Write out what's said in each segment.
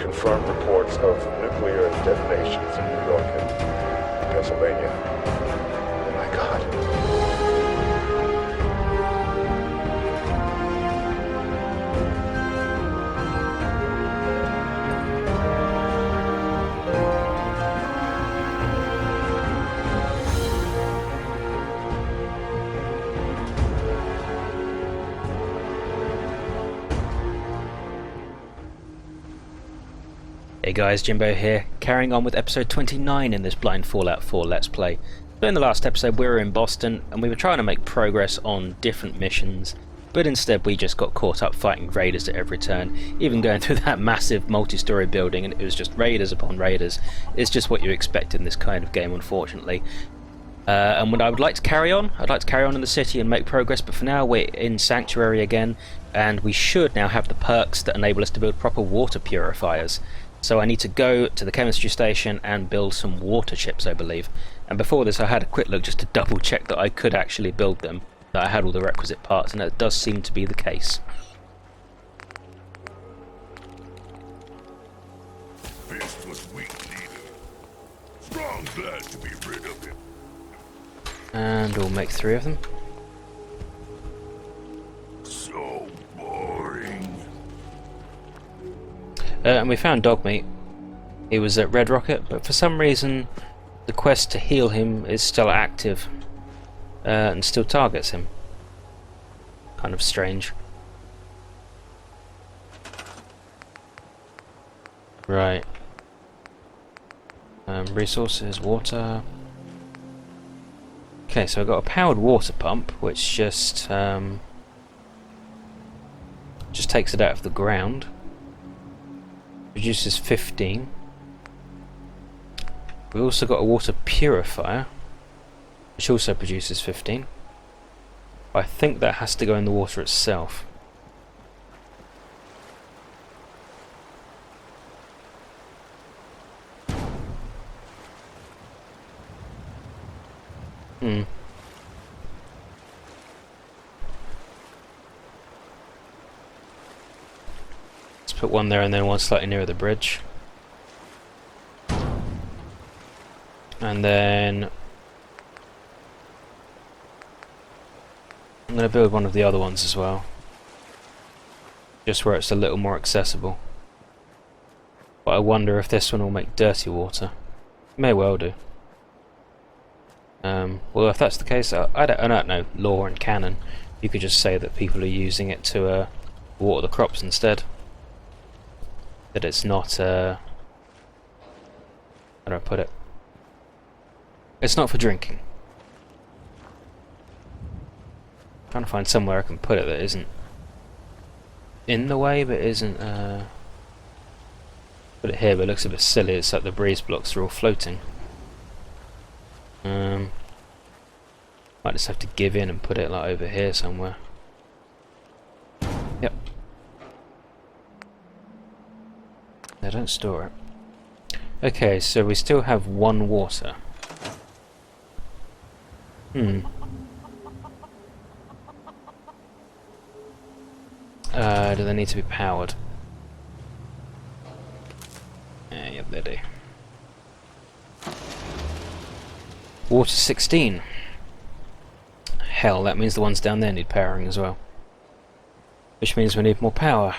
confirmed reports of nuclear detonations in New York and Pennsylvania. Oh my God. Hey guys, Jimbo here, carrying on with episode 29 in this blind Fallout 4 Let's Play. So in the last episode we were in Boston and we were trying to make progress on different missions, but instead we just got caught up fighting raiders at every turn, even going through that massive multi-story building, and it was just raiders upon raiders. It's just what you expect in this kind of game, unfortunately. And what I would like to carry on, I'd like to carry on in the city and make progress, but for now we're in Sanctuary again, and we should now have the perks that enable us to build proper water purifiers. So I need to go to the chemistry station and build some water chips, I believe. And before this I had a quick look just to double check that I could actually build them, that I had all the requisite parts, and that does seem to be the case. This was weak, leader. Strong, glad to be rid of him. And we'll make 3 of them. So boring. And we found Dogmeat. He was at Red Rocket, but for some reason the quest to heal him is still active and still targets him. Kind of strange. Right. Resources, water. Okay, so I've got a powered water pump, which just takes it out of the ground. Produces 15. We also got a water purifier, which also produces 15. I think that has to go in the water itself. Put one there and then one slightly nearer the bridge. And then I'm going to build one of the other ones as well, just where it's a little more accessible. But I wonder if this one will make dirty water. It may well do. Well, if that's the case, I don't know law and canon. You could just say that people are using it to water the crops instead. That it's not, how do I put it? It's not for drinking. I'm trying to find somewhere I can put it that isn't in the way, but isn't, put it here, but it looks a bit silly. It's like the breeze blocks are all floating. Might just have to give in and put it like over here somewhere. Yep. I don't store it. Okay, so we still have 1 water. Do they need to be powered? Yep, they do. Water 16. Hell, that means the ones down there need powering as well. Which means we need more power.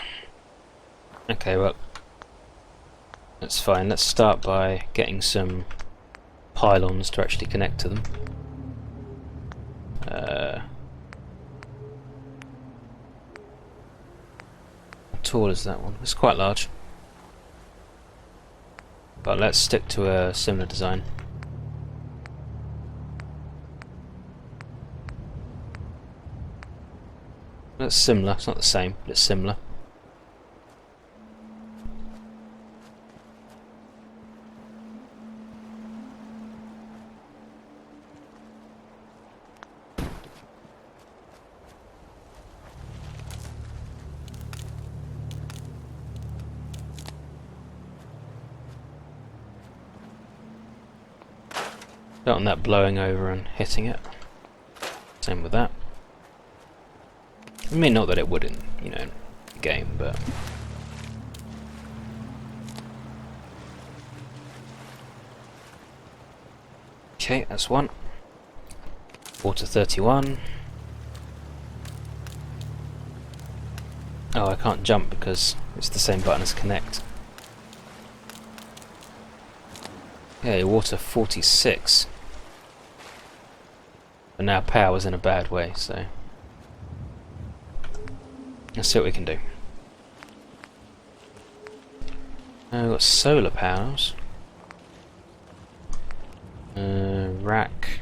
Okay, well, that's fine. Let's start by getting some pylons to actually connect to them. How tall is that one? It's quite large. But let's stick to a similar design. That's similar. It's not the same, but it's similar. Don't want that blowing over and hitting it. Same with that. I mean, not that it wouldn't, you know, the game, but Okay, that's one. Water 31. Oh, I can't jump because it's the same button as connect. Okay, water 46. But now power's in a bad way, so let's see what we can do. We've got solar panels. Rack.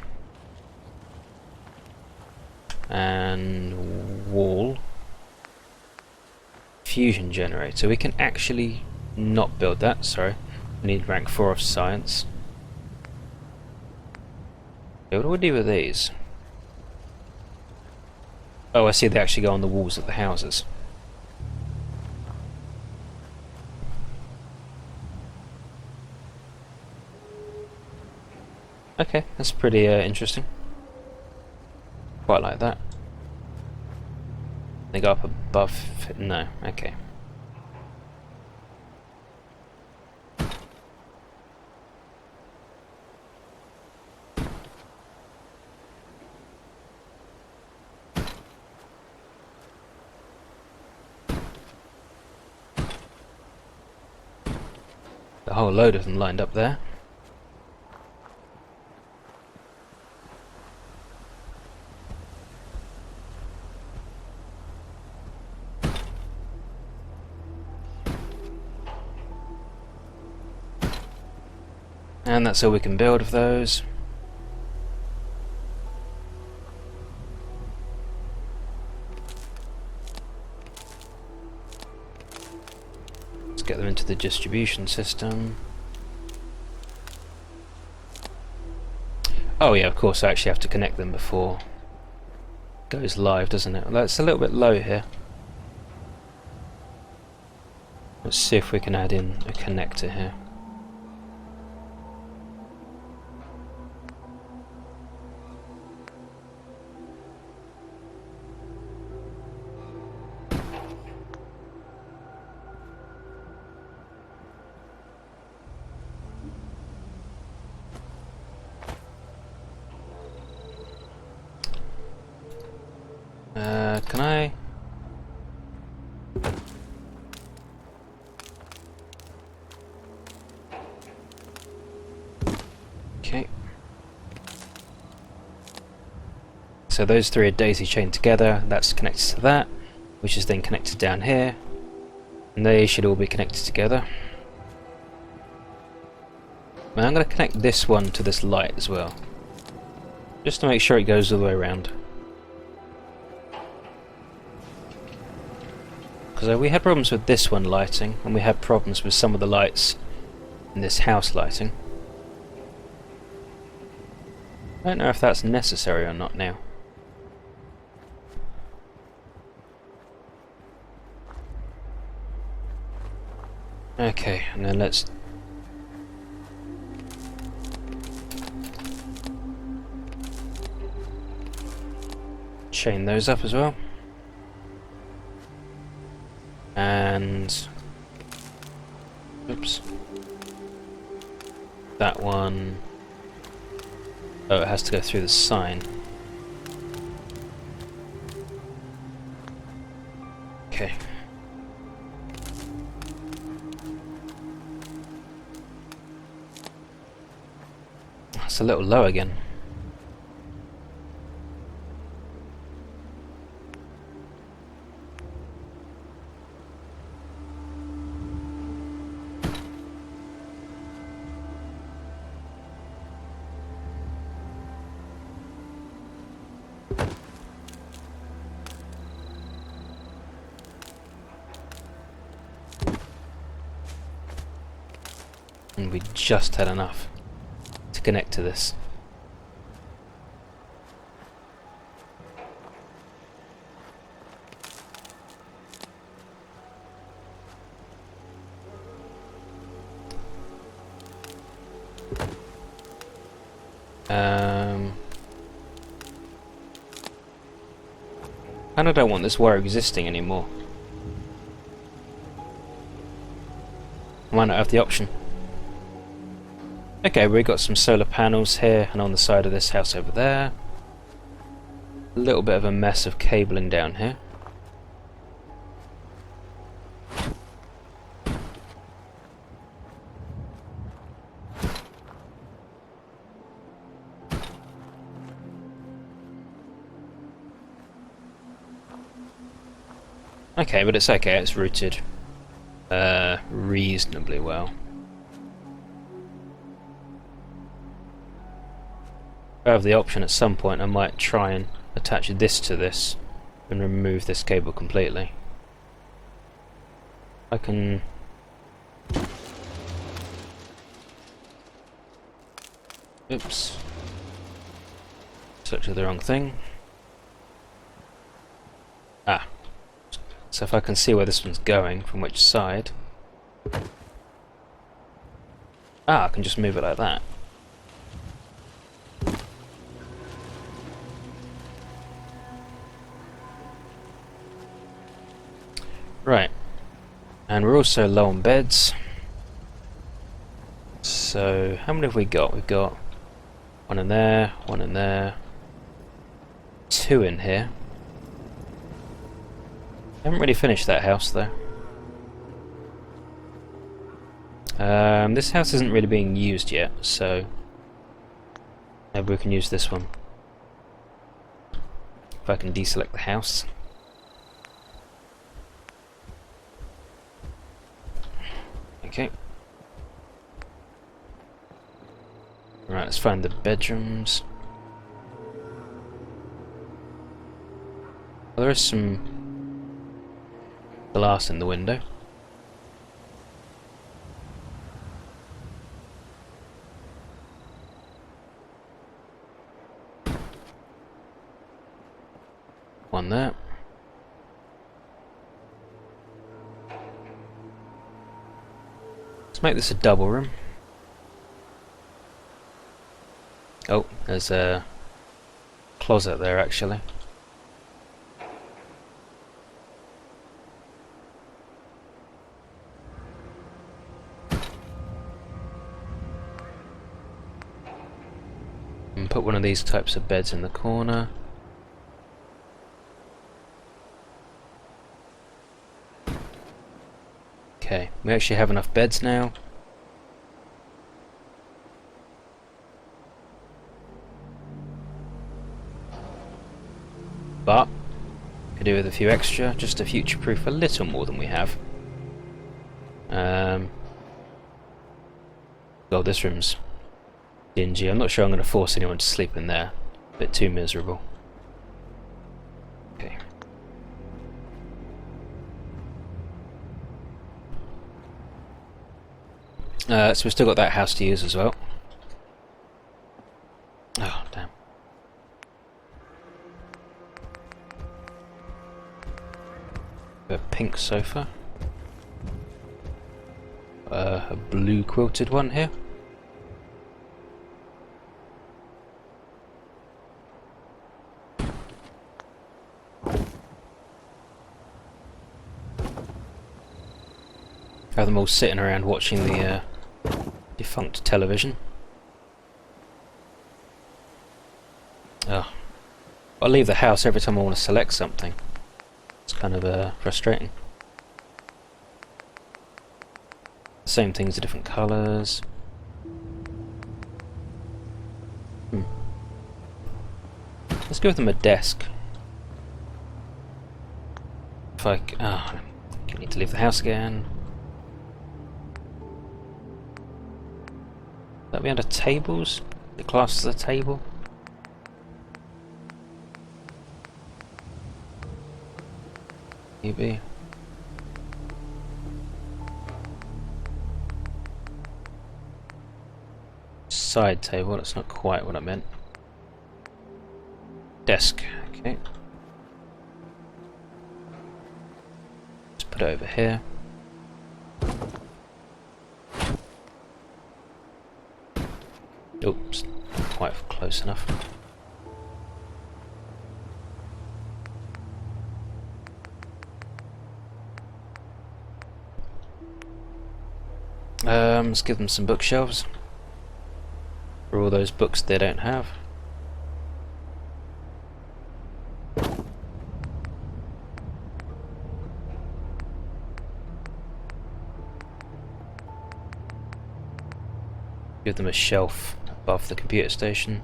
And wall. Fusion generator. We can actually not build that, sorry. We need rank 4 of science. Okay, what do we do with these? Oh, I see they actually go on the walls of the houses. Okay, that's pretty interesting. Quite like that. They go up above... no, okay. A whole load of them lined up there. And that's all we can build of those. Let's get them into the distribution system. Oh yeah, of course I actually have to connect them before it goes live, doesn't it? Well, that's a little bit low here. Let's see if we can add in a connector here. Can I? Okay. So those three are daisy chained together. That's connected to that, which is then connected down here, and they should all be connected together. Now I'm going to connect this one to this light as well, just to make sure it goes all the way around. Because we had problems with this one lighting, and we had problems with some of the lights in this house lighting. I don't know if that's necessary or not now. Okay, and then let's chain those up as well. And oops, that one, oh, it has to go through the sign. Okay. It's a little low again. And we just had enough to connect to this. And I don't want this wire existing anymore. I might not have the option. Okay, we've got some solar panels here and on the side of this house over there. A little bit of a mess of cabling down here. Okay, but it's okay, it's routed reasonably well. If I have the option at some point, I might try and attach this to this and remove this cable completely. I can... Oops. Selected the wrong thing. Ah. So if I can see where this one's going, from which side... Ah, I can just move it like that. Right. And we're also low on beds. So, how many have we got? We've got one in there, one in there, two in here. Haven't really finished that house though. This house isn't really being used yet, so maybe we can use this one. If I can deselect the house. Okay. Right, let's find the bedrooms. Well, there is some glass in the window. One there. Let's make this a double room. Oh, there's a closet there actually. And put one of these types of beds in the corner. Okay, we actually have enough beds now. But could do with a few extra, just to future-proof a little more than we have. Oh, this room's dingy. I'm not sure I'm going to force anyone to sleep in there. A bit too miserable. Okay. So we've still got that house to use as well. Oh, damn. A pink sofa. A blue quilted one here. Have them all sitting around watching the defunct television. Oh. I'll leave the house every time I want to select something. It's kind of frustrating. Same things, are different colours. Let's give them a desk. If I I need to leave the house again. That be under tables? The class as a table? Maybe. Side table, that's not quite what I meant. Desk, okay. Let's put it over here. Oops, not quite close enough. Let's give them some bookshelves. for all those books they don't have. Give them a shelf above the computer station.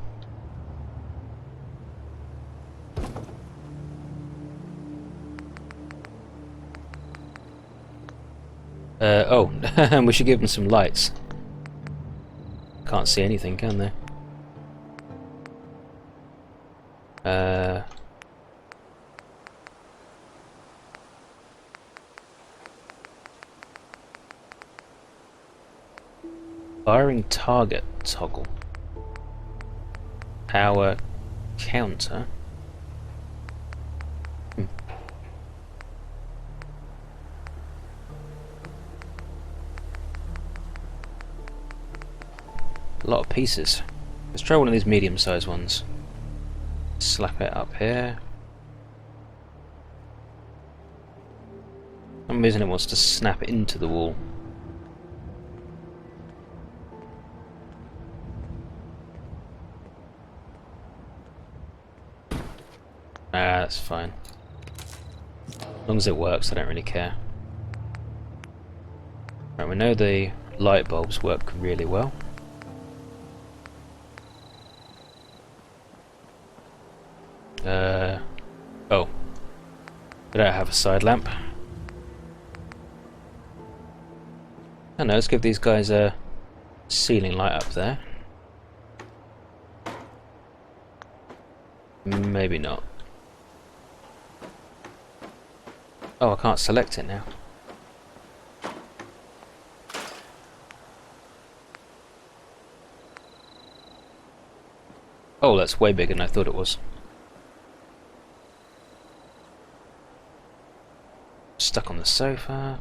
Oh, and we should give them some lights. Can't see anything, can they? Firing target toggle. Power counter. A lot of pieces. Let's try one of these medium-sized ones. Slap it up here. For some reason it wants to snap into the wall. That's fine. As long as it works, I don't really care. Right, we know the light bulbs work really well. Oh. I don't have a side lamp. I don't know, let's give these guys a ceiling light up there. Maybe not. Oh, I can't select it now. Oh, that's way bigger than I thought it was. Stuck on the sofa.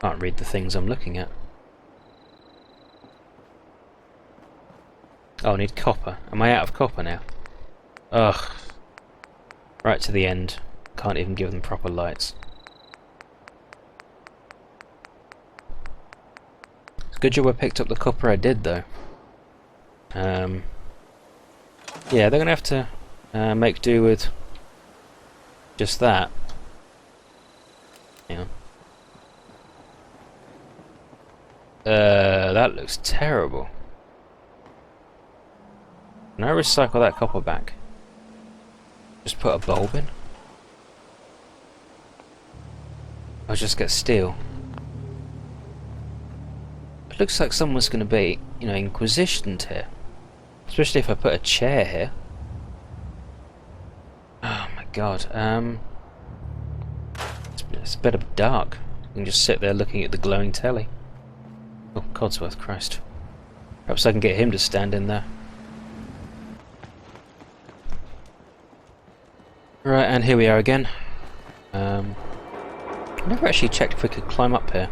Can't read the things I'm looking at. Oh, I need copper. Am I out of copper now? Ugh. Right to the end. Can't even give them proper lights. Good job I picked up the copper I did, though. Yeah, they're gonna have to make do with just that. Yeah. That looks terrible. Can I recycle that copper back? Just put a bulb in? I'll just get steel. It looks like someone's going to be, you know, inquisitioned here. Especially if I put a chair here. Oh my god. It's a bit dark. You can just sit there looking at the glowing telly. Oh, Codsworth, Christ. Perhaps I can get him to stand in there. Right, and here we are again. I never actually checked if we could climb up here.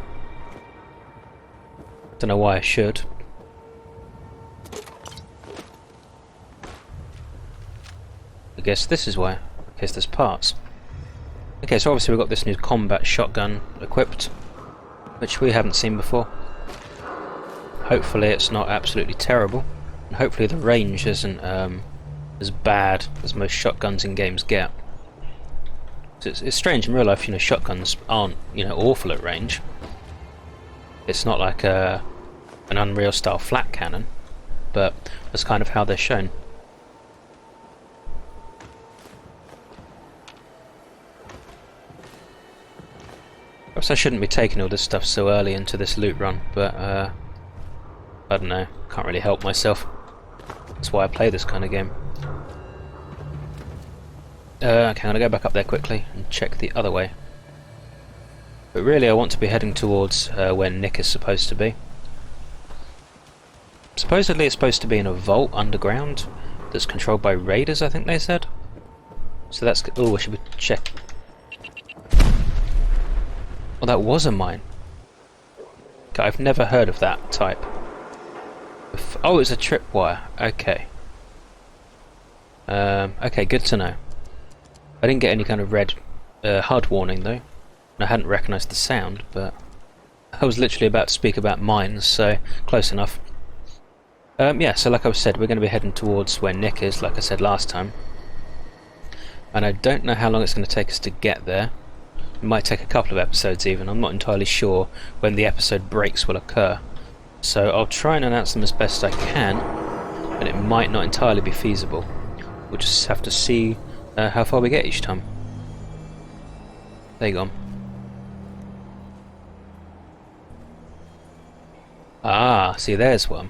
Don't know why I should. I guess this is why. In case there's parts. Okay, so obviously we've got this new combat shotgun equipped, which we haven't seen before. Hopefully it's not absolutely terrible, and hopefully the range isn't as bad as most shotguns in games get. So it's strange in real life, you know, shotguns aren't, you know, awful at range. It's not like an Unreal style flat cannon, but that's kind of how they're shown. Perhaps I shouldn't be taking all this stuff so early into this loot run, but I don't know, can't really help myself. That's why I play this kind of game. Okay, I'm gonna go back up there quickly and check the other way. But really I want to be heading towards where Nick is supposed to be. Supposedly it's supposed to be in a vault underground that's controlled by raiders, I think they said. So that's... oh, I should check. Well, that was a mine. Okay, I've never heard of that type. Oh, it's a tripwire. Okay. Okay, good to know. I didn't get any kind of red HUD warning though. And I hadn't recognised the sound, but I was literally about to speak about mines, so close enough. Yeah, so like I said, we're going to be heading towards where Nick is, like I said last time. And I don't know how long it's going to take us to get there. It might take a couple of episodes even. I'm not entirely sure when the episode breaks will occur. So I'll try and announce them as best I can, but it might not entirely be feasible. We'll just have to see how far we get each time. There you go. Ah, see, there's one.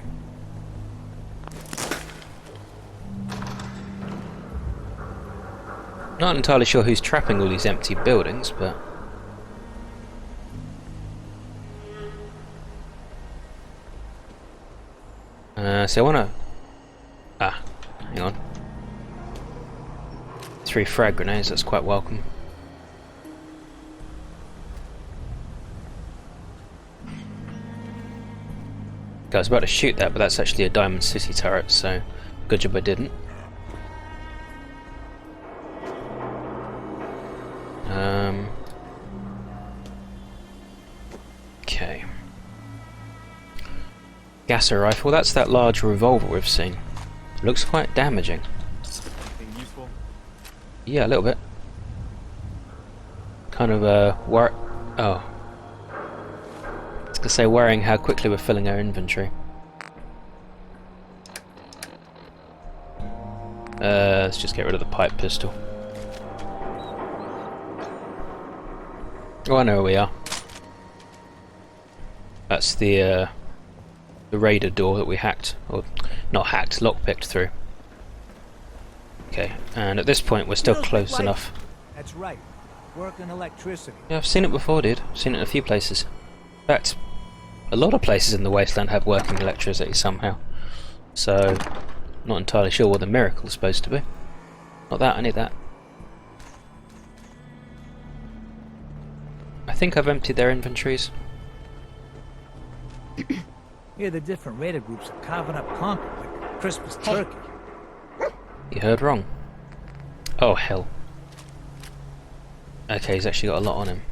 Not entirely sure who's trapping all these empty buildings, but... so I wanna... Ah, hang on. 3 frag grenades, that's quite welcome. I was about to shoot that, but that's actually a Diamond City turret, so good job I didn't. Okay. Gasser rifle, that's that large revolver we've seen. Looks quite damaging. Anything useful? Yeah, a little bit. Kind of oh. I was gonna say worrying how quickly we're filling our inventory. Let's just get rid of the pipe pistol. Oh, I know where we are. That's the raider door that we hacked, or not hacked, lockpicked through. Okay, and at this point we're still close enough. That's right. Working electricity. Yeah, I've seen it before, dude. I've seen it in a few places. In fact, a lot of places in the wasteland have working electricity somehow. So, not entirely sure what the miracle is supposed to be. Not that, I need that. I think I've emptied their inventories. Here the different raider groups are carving up Concord like a Christmas turkey. You heard wrong. Oh, hell. Okay, he's actually got a lot on him.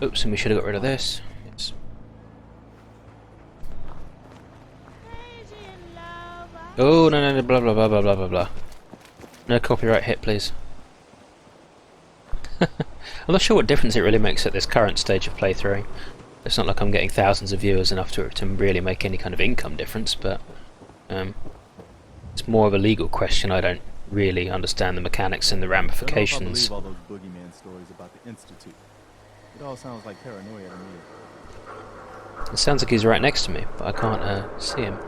Oops, and we should have got rid of this. Yes. Oh, no, blah, blah, blah, blah, blah, blah, blah. No copyright hit, please. I'm not sure what difference it really makes at this current stage of playthrough. It's not like I'm getting thousands of viewers enough to really make any kind of income difference, but it's more of a legal question. I don't really understand the mechanics and the ramifications. I don't know if I believe all those boogeyman stories about the Institute. It all sounds like paranoia to me. It sounds like he's right next to me, but I can't see him.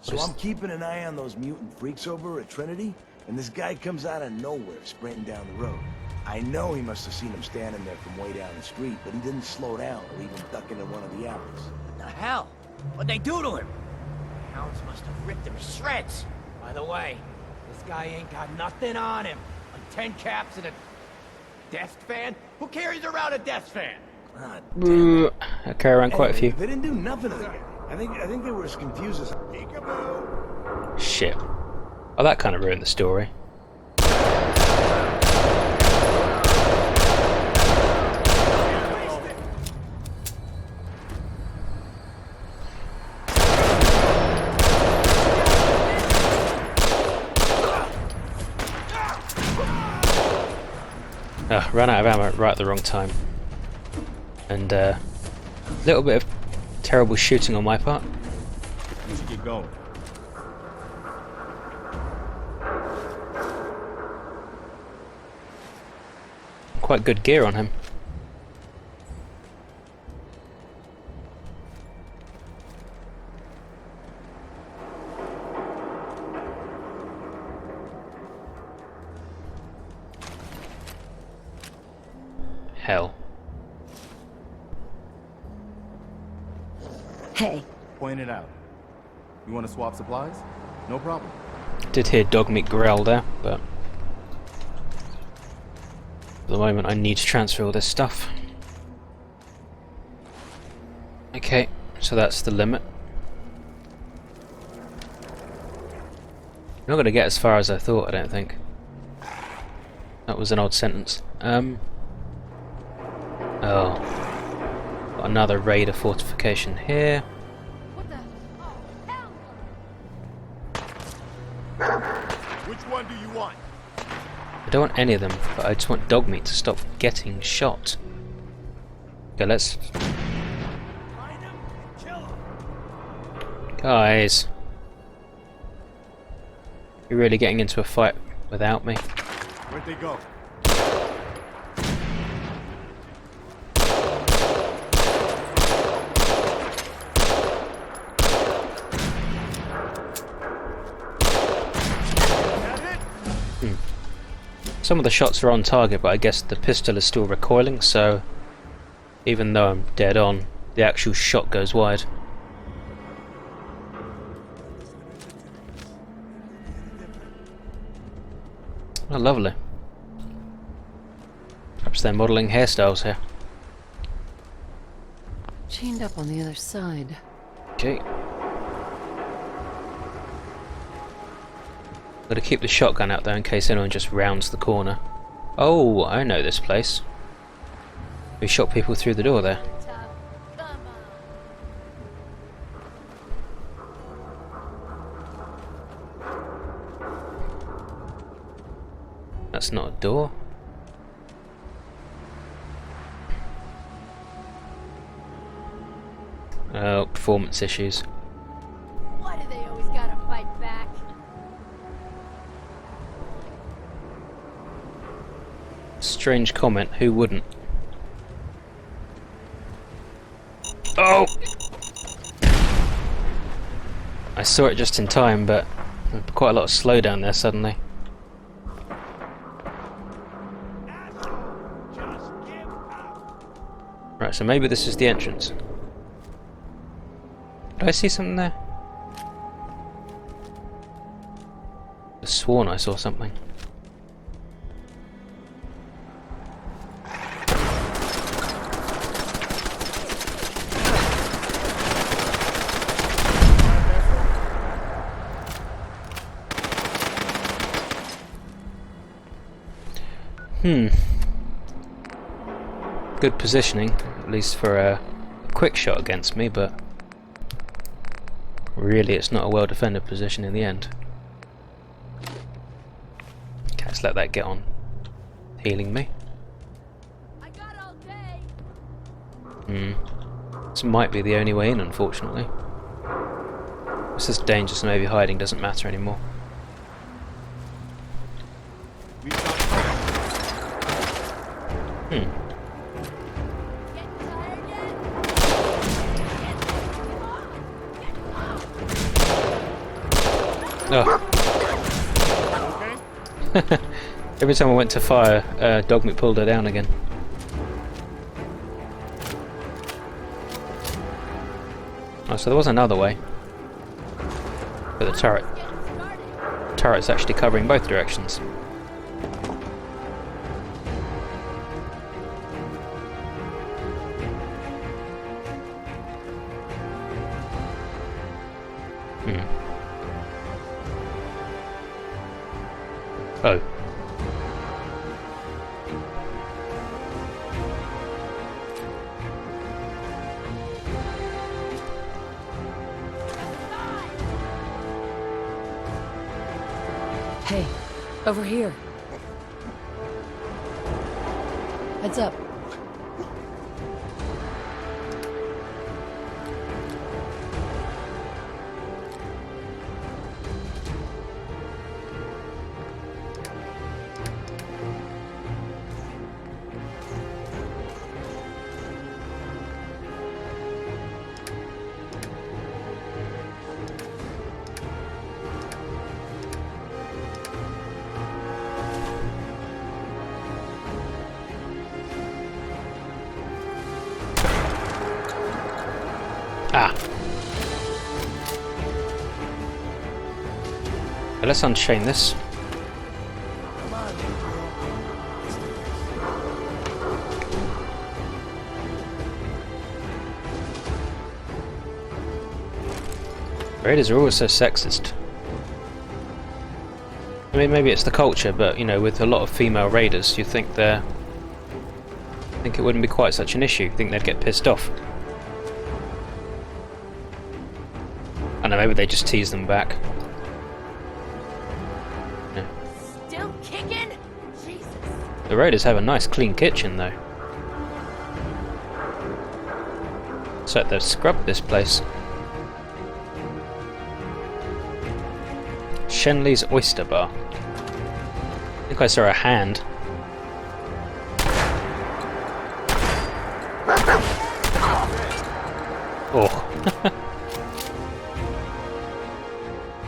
So I'm keeping an eye on those mutant freaks over at Trinity, and this guy comes out of nowhere sprinting down the road. I know he must have seen him standing there from way down the street, but he didn't slow down or even duck into one of the alleys. What the hell? What'd they do to him? Hounds must have ripped him to shreds. By the way, this guy ain't got nothing on him. Like 10 caps and a desk fan? Who carries around a desk fan? Ah, damn it. I carry around quite a few. They didn't do nothing to the guy. I think they were as confused as... Peekaboo! Shit. Oh, that kind of ruined the story. Ran out of ammo right at the wrong time. And a little bit of terrible shooting on my part. We should get going. Quite good gear on him. Hell. Hey. Point it out. You want to swap supplies? No problem. Did hear dog meat growl there, but At the moment I need to transfer all this stuff. Okay, so that's the limit. I'm not going to get as far as I thought, I don't think. That was an odd sentence. Oh. Got another raider fortification here. What the? Oh, hell no. Which one do you want? I don't want any of them, but I just want dog meat to stop getting shot. Okay, let's... Find him and kill him. Guys. You're really getting into a fight without me. Where'd they go? Some of the shots are on target, but I guess the pistol is still recoiling, so even though I'm dead on, the actual shot goes wide. Oh, lovely. Perhaps they're modelling hairstyles here. Chained up on the other side. Okay. Gotta keep the shotgun out there in case anyone just rounds the corner. Oh, I know this place. We shot people through the door there. That's not a door. Oh, performance issues. Why do they always gotta fight back? Strange comment, who wouldn't? Oh! I saw it just in time, but quite a lot of slowdown there suddenly. Right, so maybe this is the entrance. Did I see something there? I sworn I saw something. Good positioning, at least for a quick shot against me, but really it's not a well defended position in the end. Okay, let's let that get on healing me. I got all day. This might be the only way in, unfortunately. This is dangerous, and maybe hiding doesn't matter anymore. Getting tired yet? Oh. Every time I went to fire, Dogmeat pulled her down again. Oh, so there was another way. But the turret's actually covering both directions. Oh. Hey, over here. Heads up. Ah. Okay, let's unchain this. Come on, then, girl. Let's do this. Raiders are always so sexist. I mean, maybe it's the culture, but you know, with a lot of female raiders, you'd think it wouldn't be quite such an issue. You think they'd get pissed off. I don't know, maybe they just tease them back. Yeah. Still kicking? Jesus. The raiders have a nice clean kitchen though. Looks like they've scrubbed this place. Shenley's Oyster Bar. I think I saw a hand. Oh.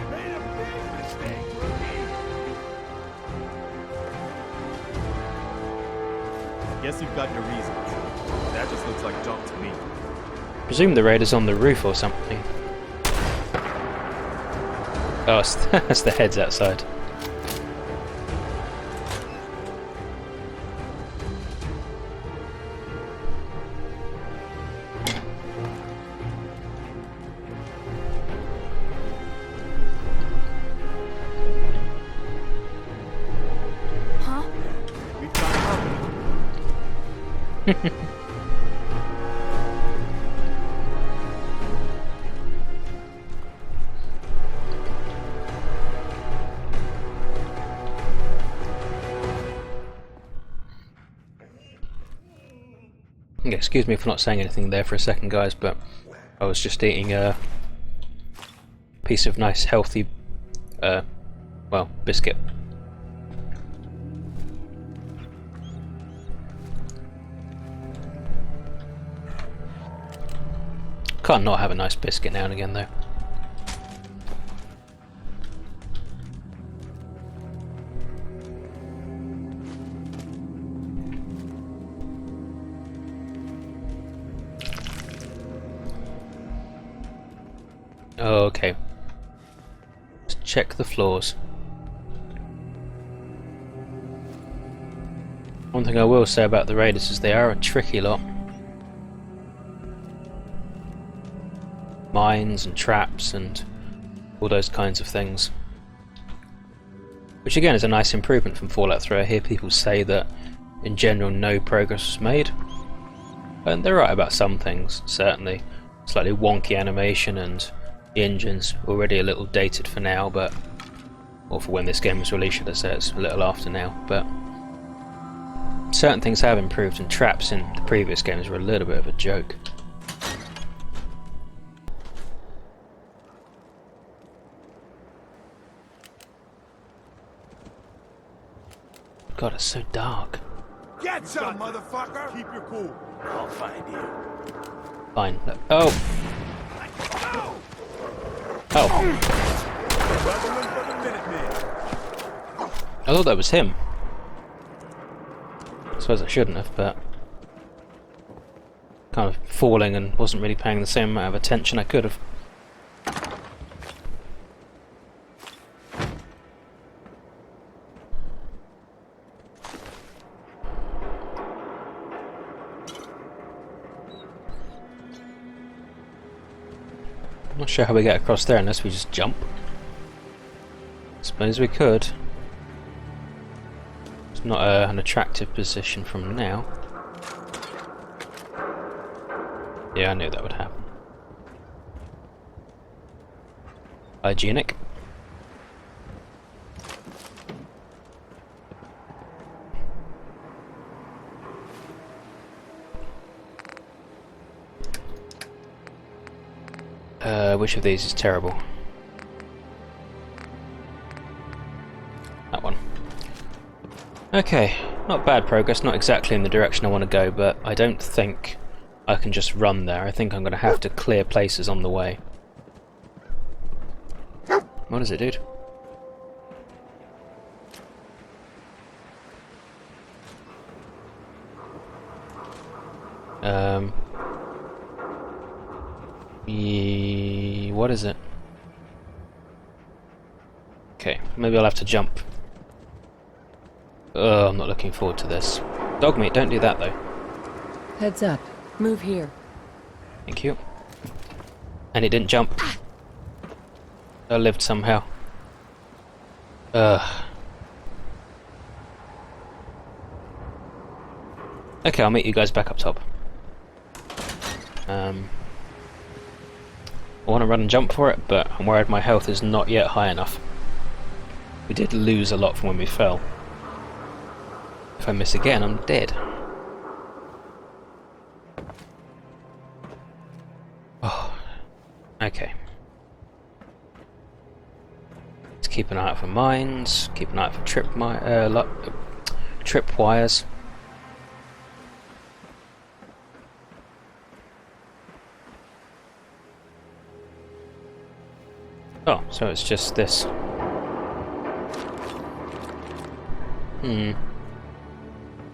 Made a big mistake, rookie. Guess you've got your reasons. That just looks like junk to me. Presume the raiders on the roof or something. Oh, that's the heads outside. Huh? We've got company. Yeah, excuse me for not saying anything there for a second, guys, but I was just eating a piece of nice, healthy, well, biscuit. Can't not have a nice biscuit now and again, though. Okay. Let's check the floors. One thing I will say about the raiders is they are a tricky lot. Mines and traps and all those kinds of things. Which again is a nice improvement from Fallout 3. I hear people say that in general no progress was made. And they're right about some things, certainly. Slightly wonky animation and the engine's already a little dated for now, but or for when this game was released, should I say, it's a little after now, but certain things have improved, and traps in the previous games were a little bit of a joke. God, it's so dark. Get some, motherfucker! Keep your cool. I'll find you. Fine. Oh! Oh! I thought that was him. I suppose I shouldn't have, but kind of falling and wasn't really paying the same amount of attention I could have. I'm not sure how we get across there unless we just jump. Suppose we could. It's not an attractive position from now. Yeah, I knew that would happen. Hygienic. Which of these is terrible? That one. Okay, not bad progress, not exactly in the direction I want to go, but I don't think I can just run there. I think I'm going to have to clear places on the way. What is it, dude? What is it? Okay, maybe I'll have to jump. Oh, I'm not looking forward to this. Dog meat, don't do that though. Heads up. Move here. Thank you. And it didn't jump. I lived somehow. Ugh. Okay, I'll meet you guys back up top. I want to run and jump for it, but I'm worried my health is not yet high enough. We did lose a lot from when we fell. If I miss again, I'm dead. Oh, okay. Let's keep an eye out for mines. Keep an eye out for trip wires. Oh, so it's just this.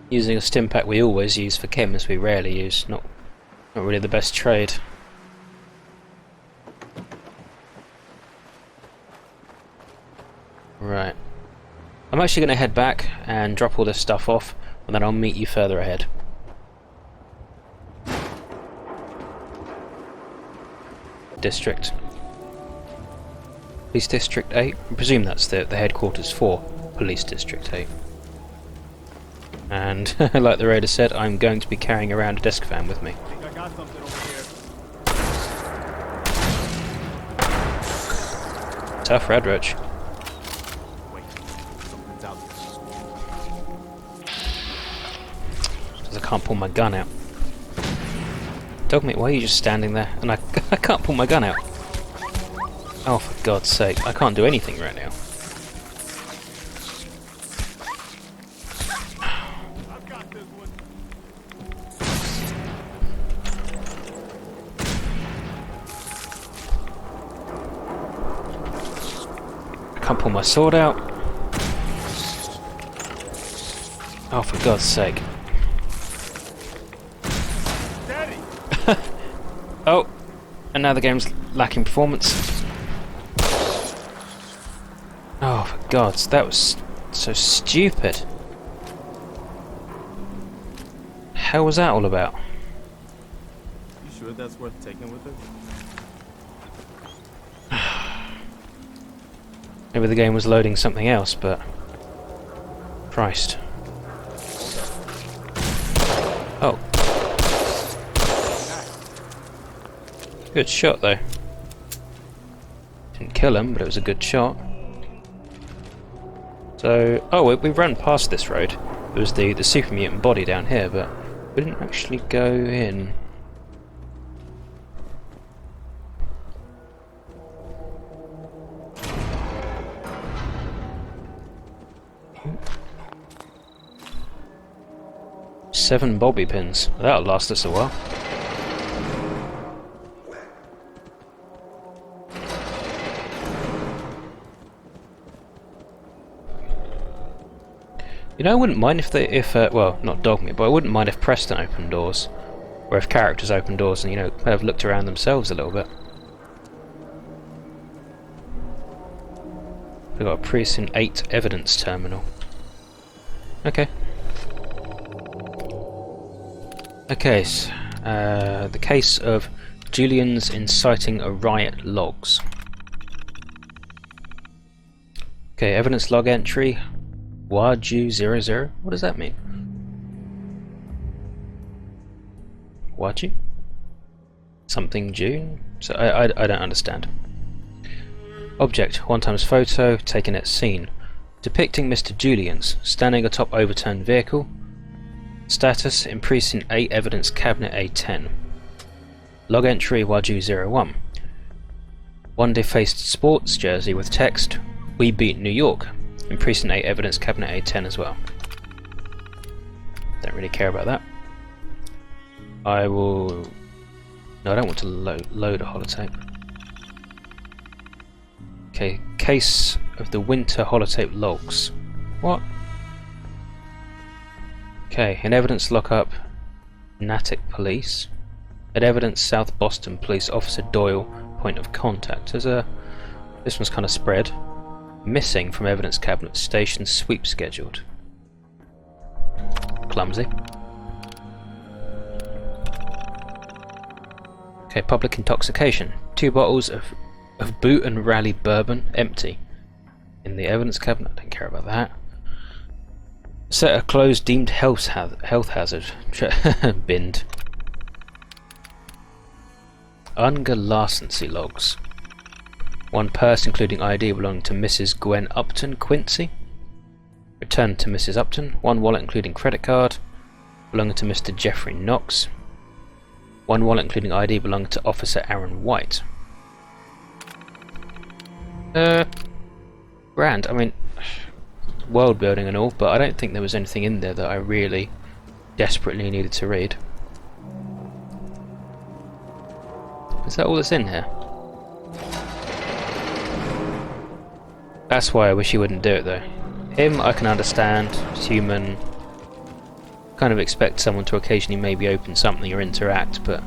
Using a stim pack we always use for chems, we rarely use. Not really the best trade. Right. I'm actually going to head back and drop all this stuff off, and then I'll meet you further ahead. District. Police District 8? I presume that's the headquarters for Police District 8. And, like the raider said, I'm going to be carrying around a desk fan with me. I think I got something over here. Tough red roach. Wait, something's out there. Because I can't pull my gun out. Dogmeat, why are you just standing there? And I can't pull my gun out. Oh, for God's sake, I can't do anything right now. I've got this one. I can't pull my sword out. Oh, for God's sake. Daddy! Oh, and now the game's lacking performance. Oh, for God's, that was so stupid. Hell was that all about? You sure that's worth taking with us? Maybe the game was loading something else, but... Christ. Oh. Good shot, though. Didn't kill him, but it was a good shot. So... Oh, we ran past this road. There was the super mutant body down here, but we didn't actually go in. Seven bobby pins. That'll last us a while. You know, I wouldn't mind if well, not Dogmeat, but I wouldn't mind if Preston opened doors, or if characters opened doors and, you know, kind of looked around themselves a little bit. We've got a Precinct 8 evidence terminal. Okay. Okay, so, the case of Julian's inciting a riot logs. Okay, evidence log entry. Waju00. What does that mean? Waju? Something June? So I don't understand. Object, 1x photo, taken at scene. Depicting Mr. Julian's, standing atop overturned vehicle. Status, in Precinct 8 Evidence Cabinet A10. Log entry Waju01. One defaced sports jersey with text, "We beat New York." In Precinct 8 Evidence Cabinet A10 as well. Don't really care about that. I will... No, I don't want to load a holotape. Okay, case of the winter holotape logs. What? Okay, in evidence lockup, Natick Police. At evidence South Boston Police Officer Doyle, point of contact. There's a... This one's kind of spread. Missing from evidence cabinet, station sweep scheduled. Clumsy. Okay, public intoxication. 2 bottles of of boot and rally bourbon, empty. In the evidence cabinet, I don't care about that. Set of clothes deemed health hazard. Binned. Unger license logs. One purse including ID belonging to Mrs. Gwen Upton Quincy. Returned to Mrs. Upton. One wallet including credit card belonging to Mr. Jeffrey Knox. One wallet including ID belonging to Officer Aaron White. Grand. I mean, world building and all, but I don't think there was anything in there that I really desperately needed to read. Is that all that's in here? That's why I wish he wouldn't do it though. Him, I can understand. He's human. Kind of expect someone to occasionally maybe open something or interact, but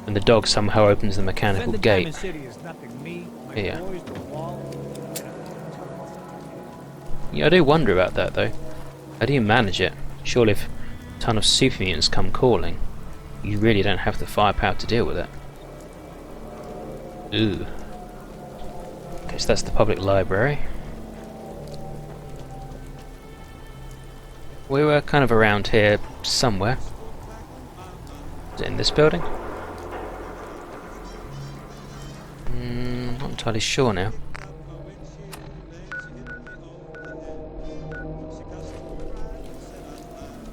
when the dog somehow opens the mechanical gate. Yeah. Yeah, I do wonder about that though. How do you manage it? Surely if a ton of super mutants come calling, you really don't have the firepower to deal with it. Ooh. Okay, so that's the public library. We were kind of around here somewhere. Is it in this building? Not entirely sure now.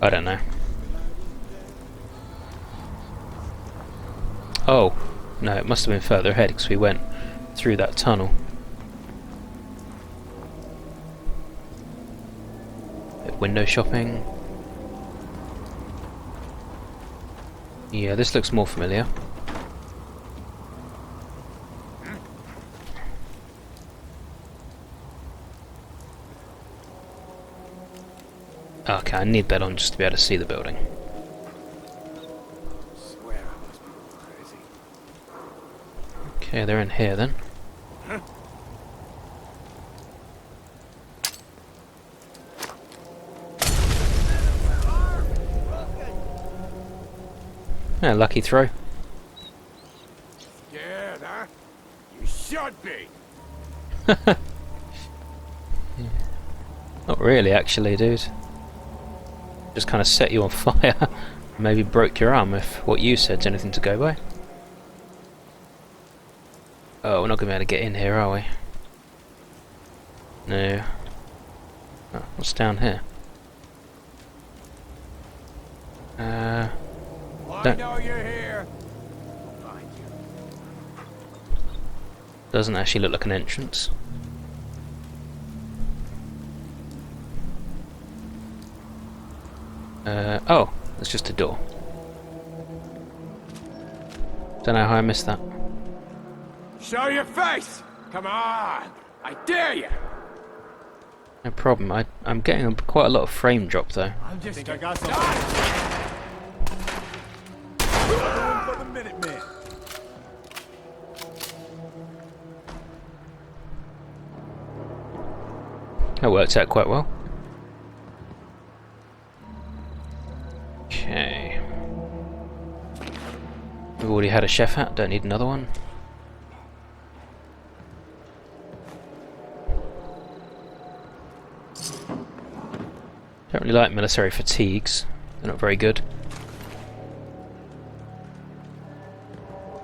I don't know. Oh, no, it must have been further ahead because we went through that tunnel. Window shopping. Yeah, this looks more familiar. Okay, I need that on just to be able to see the building. Swear I must be going crazy. Okay, they're in here then. Yeah, lucky throw. Scared, huh? You should be. Not really, actually, dude. Just kind of set you on fire. Maybe broke your arm if what you said's anything to go by. Oh, we're not going to be able to get in here, are we? No. Oh, what's down here? I know you're here. I'll find you. Doesn't actually look like an entrance. Oh, it's just a door. Don't know how I missed that. Show your face! Come on! I dare you! No problem. I'm getting quite a lot of frame drop though. I'm just Think I got something. Going for the Minutemen. That worked out quite well. Okay. We've already had a chef hat, don't need another one. Don't really like military fatigues, they're not very good.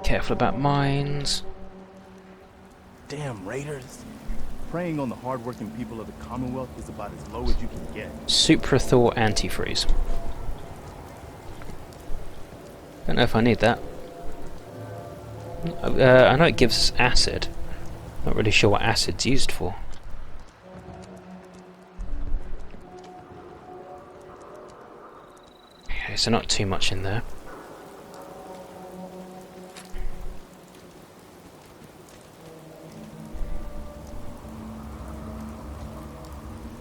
Careful about mines. Damn raiders. Preying on the hardworking people of the Commonwealth is about as low as you can get. Suprathaw antifreeze. Don't know if I need that. I know it gives acid. Not really sure what acid's used for. Okay, so not too much in there.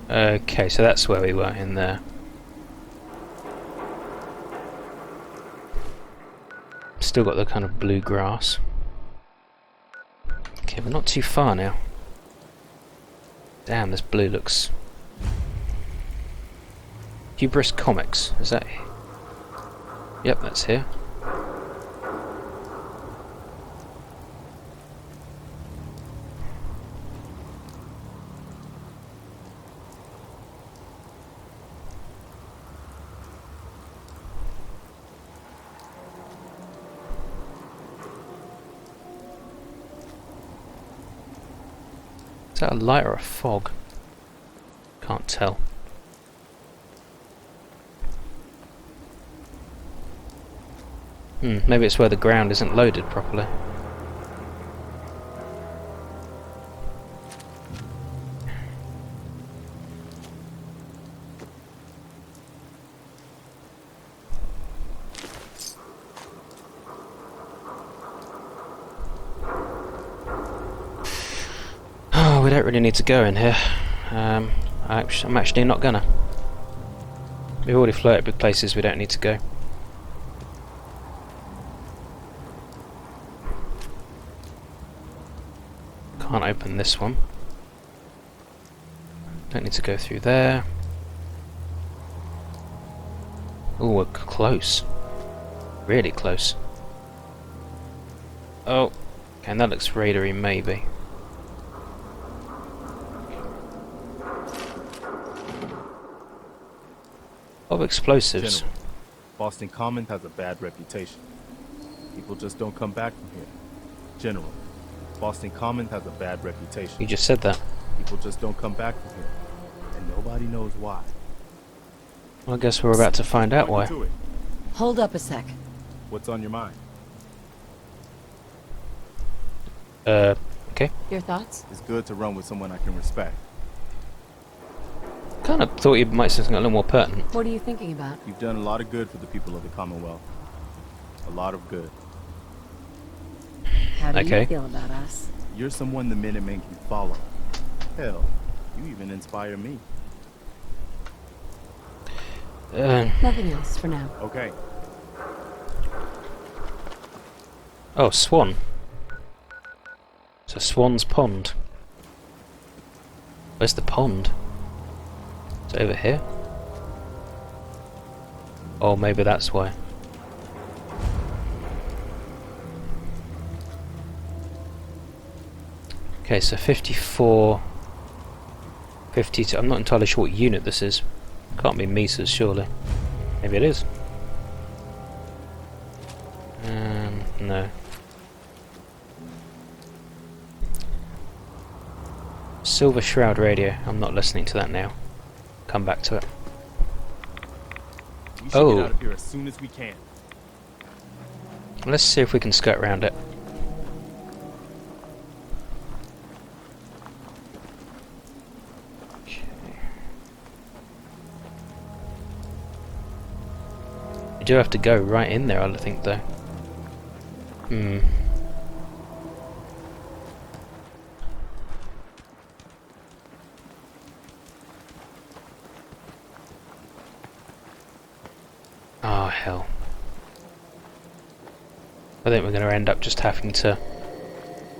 Okay, so that's where we were in there. Still got the kind of blue grass. Okay, we're not too far now. Damn, this blue looks... Hubris Comics, is that... Yep, that's here. that a light or a fog? Can't tell. Maybe it's where the ground isn't loaded properly. Oh, we don't really need to go in here. I'm actually not gonna. We've already flirted with places we don't need to go. Can't open this one. Don't need to go through there. Oh, we're close. Really close. Oh, okay, and that looks raidery, maybe. Of explosives. General, Boston Common has a bad reputation. People just don't come back from here. General, Boston Common has a bad reputation. You just said that. People just don't come back from here. And nobody knows why. Well, I guess we're about to find out why. To it. Hold up a sec. What's on your mind? Okay. Your thoughts? It's good to run with someone I can respect. Kind of thought you might say something a little more pertinent. What are you thinking about? You've done a lot of good for the people of the Commonwealth. A lot of good. How do Okay. you feel about us? You're someone the Minutemen can follow. Hell, you even inspire me. Nothing else for now. Okay, Oh, swan. It's a swan's pond. Where's the pond? Is it over here? Oh, maybe that's why. Okay, so 54... 52... I'm not entirely sure what unit this is. Can't be meters, surely. Maybe it is. No. Silver Shroud radio. I'm not listening to that now. Come back to it. we should Oh. get out of here as soon as we can. Let's see if we can skirt around it. Okay. You do have to go right in there, I think, though. Oh, hell. I think we're going to end up just having to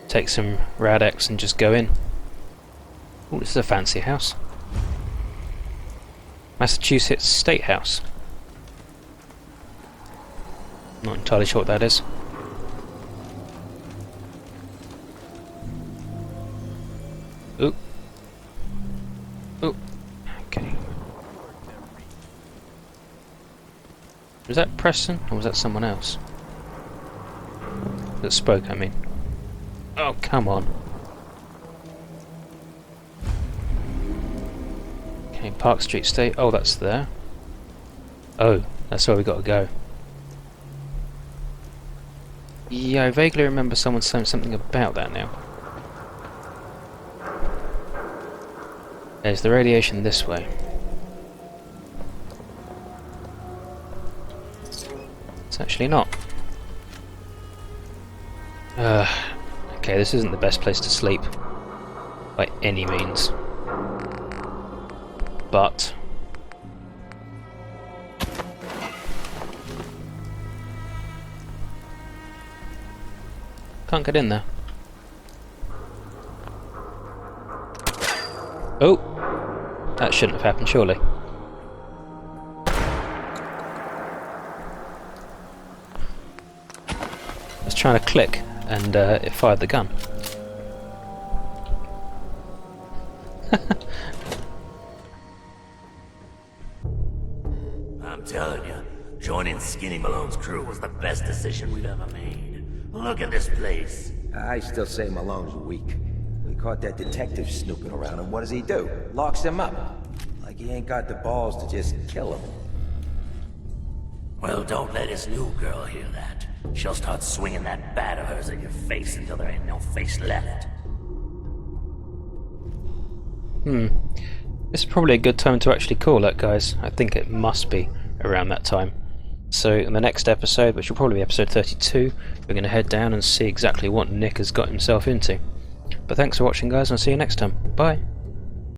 take some Rad-X and just go in. Oh, this is a fancy house. Massachusetts State House. Not entirely sure what that is. Ooh. Ooh. Okay. Was that Preston, or was that someone else? That spoke, I mean. Oh, come on. Okay, Park Street State. Oh, that's there. Oh, that's where we got to go. Yeah, I vaguely remember someone saying something about that now. There's the radiation this way. It's actually not. Okay, this isn't the best place to sleep. By any means. But... can't get in there. Oh! That shouldn't have happened, surely. I was trying to click, and it fired the gun. I'm telling you, joining Skinny Malone's crew was the best decision we've ever made. Look at this place. I still say Malone's weak. We caught that detective snooping around, and what does he do? Locks him up. Like he ain't got the balls to just kill him. Well, don't let his new girl hear that. She'll start swinging that bat of hers at your face until there ain't no face left. This is probably a good time to actually call it, guys. I think it must be around that time. So in the next episode, which will probably be episode 32, we're going to head down and see exactly what Nick has got himself into. But thanks for watching, guys, and I'll see you next time. Bye!